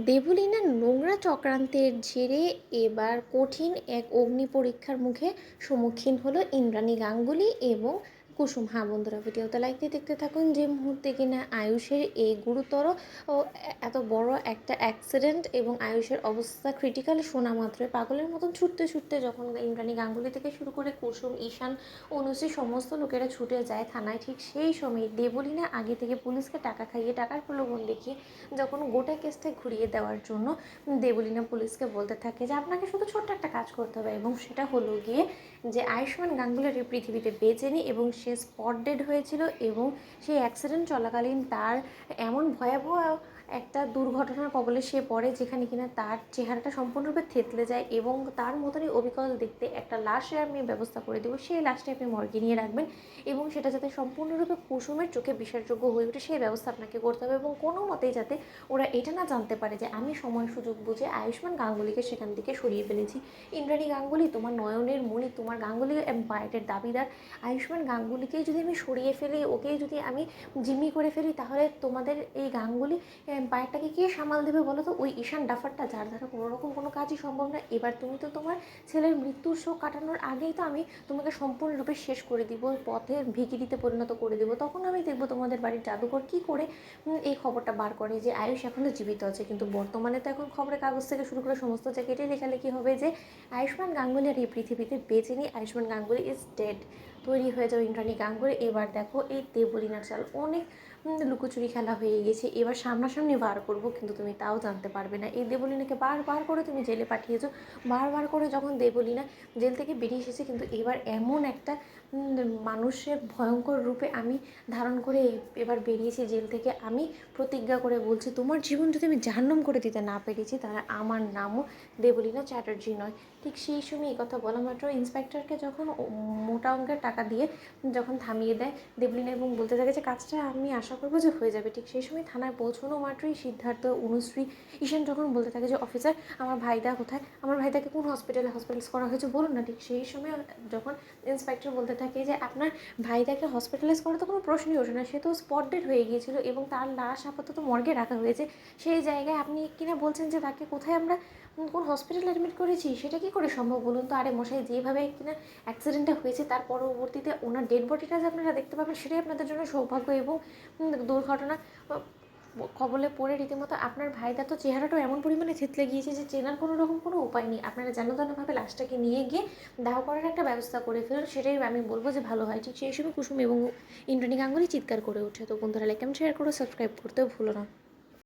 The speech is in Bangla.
দেবলীনার নোংরা চক্রান্তের জেরে এবার কঠিন এক অগ্নি পরীক্ষার মুখে সম্মুখীন হলো ইন্দ্রাণী গাঙ্গুলি এবং কুসুম। হ্যাঁ বন্ধুরা, ভিডিওতে লাইক দিয়ে দেখতে থাকুন। যে মুহূর্তে কিনা আয়ুষের এই গুরুতর ও এত বড় একটা অ্যাক্সিডেন্ট এবং আয়ুষের অবস্থা ক্রিটিক্যাল শোনা মাত্রই পাগলের মতন ছুটতে ছুটতে যখন ইন্দ্রাণী গাঙ্গুলি থেকে শুরু করে কুসুম, ঈশান, অনুশ্রী সমস্ত লোকেরা ছুটে যায় থানায়, ঠিক সেই সময় দেবলীনা আগে থেকে পুলিশকে টাকা খাইয়ে, টাকার প্রলোভন দেখিয়ে যখন গোটা কেসটা ঘুরিয়ে দেওয়ার জন্য দেবলীনা পুলিশকে বলতে থাকে যে আপনাকে শুধু ছোট্ট একটা কাজ করতে হবে, এবং সেটা হলো গিয়ে যে আয়ুষ্মান গাঙ্গুলির এই পৃথিবীতে বেঁচে নেই এবং সে স্পট ডেড হয়েছিল, এবং সেই অ্যাক্সিডেন্ট চলাকালীন তার এমন ভয়াবহ একটা দুর্ঘটনার কবলে সে পড়ে যেখানে কিনা তার চেহারাটা সম্পূর্ণরূপে থেতলে যায়, এবং তার মতনই অবিকল দেখতে একটা লাশের আমি ব্যবস্থা করে দেবো। সেই লাশটা আপনি মর্গে নিয়ে রাখবেন এবং সেটা যাতে সম্পূর্ণরূপে কুসুমের চোখে বিশ্বাসযোগ্য হয়ে ওঠে সেই ব্যবস্থা আপনাকে করতে হবে, এবং কোনো মতেই যাতে ওরা এটা না জানতে পারে যে আমি সময় সুযোগ বুঝে আয়ুষ্মান গাঙ্গুলিকে সেখান থেকে সরিয়ে ফেলেছি। ইন্দ্রাণী গাঙ্গুলি তোমার নয়নের মণি, তোমার গাঙ্গুলি এম্পায়ারের দাবিদার আয়ুষ্মান গাঙ্গুলিকেই যদি আমি সরিয়ে ফেলি, ওকেই যদি আমি জিম্মি করে ফেলি, তাহলে তোমাদের এই গাঙ্গুলি এম্পায়ারটাকে কে সামাল দেবে বলো তো? ওই ঈশান ডাফারটা, যার দ্বারা কোনোরকম কোনো কাজই সম্ভব না। এবার তুমি তো তোমার ছেলের মৃত্যুর শোক কাটানোর আগেই তো আমি তোমাকে সম্পূর্ণরূপে শেষ করে দিব, পথে ভিখিরিতে পরিণত করে দেবো। তখন আমি দেখবো তোমাদের বাড়ির জাদুঘর কী করে এই খবরটা বার করে যে আয়ুষ এখনও জীবিত আছে। কিন্তু বর্তমানে তো এখন খবরের কাগজ থেকে শুরু করে সমস্ত জায়গায় এটাই লেখালেখি হবে যে আয়ুষ্মান গাঙ্গুলি আর এই পৃথিবীতে বেঁচে নেই, আয়ুষ্মান গাঙ্গুলি ইজ ডেড। তৈরি হয়ে যাও ইন্দ্রাণী গাঙ্গুলি। এবার দেখো এই দেবলীনার চাল অনেক লুকোচুরি খেলা হয়ে গেছে, এবার সামনাসামনি বার করবো, কিন্তু তুমি তাও জানতে পারবে না। এই দেবলীনাকে বারবার করে তুমি জেলে পাঠিয়েছো, বারবার করে যখন দেবলীনা জেল থেকে বেরিয়ে এসেছে, কিন্তু এবার এমন একটা মানুষের ভয়ঙ্কর রূপে আমি ধারণ করে এবার বেরিয়েছি জেল থেকে। আমি প্রতিজ্ঞা করে বলছি, তোমার জীবন যদি আমি জাহান্নাম করে দিতে না পেরেছি, তাহলে আমার নামও দেবলীনা চ্যাটার্জি নয়। ঠিক সেই সময় এই কথা বলা মাত্র ইন্সপেক্টরকে যখন মোটা অঙ্কের টাকা দিয়ে যখন থামিয়ে দেয় দেবলীনা এবং বলতে থাকে যে কাজটা আমি আশা করবো যে হয়ে যাবে, ঠিক সেই সময় থানায় পৌঁছানো মাত্রই সিদ্ধার্থ, অনুশ্রী, ঈশান যখন বলতে থাকে যে অফিসার আমার ভাইদা কোথায়, আমার ভাইদাকে কোন হসপিটালাইজ করা হয়েছে বলুন না, ঠিক সেই সময় যখন ইন্সপেক্টর বলতে থাকে যে আপনার ভাইদাকে হসপিটালাইজ করা তো কোনো প্রশ্নই ওঠে না, সে তো স্পট ডেড হয়ে গিয়েছিল এবং তার লাশ আপাতত মর্গে রাখা হয়েছে, সেই জায়গায় আপনি কিনা বলছেন যে তাকে কোথায় আমরা কোন হসপিটালে অ্যাডমিট করেছি, সেটা কী করে সম্ভব বলুন তো? আরে মশাই, যেভাবে কিনা অ্যাক্সিডেন্টটা হয়েছে তার পরবর্তীতে ওনার ডেড বডিটা যে আপনারা দেখতে পাবেন, সেটাই আপনাদের জন্য সৌভাগ্য, এবং দুর্ঘটনা কবলে পড়ে রীতিমতো আপনার ভাইদা তো চেহারাটাও এমন পরিমাণে থেতলে গিয়েছে যে চেনার কোনো রকম কোনো উপায় নেই। আপনারা যেন তেনভাবে লাশটাকে নিয়ে গিয়ে দাহ করার একটা ব্যবস্থা করে ফেলুন, সেটাই আমি বলবো যে ভালো হয়। ঠিক সেই সময় কুসুম এবং ইন্দ্রাণী গাঙ্গুলি চিৎকার করে ওঠে। তো বন্ধুরা, লাইক এন্ড শেয়ার করো, সাবস্ক্রাইব করতেও ভুলো না।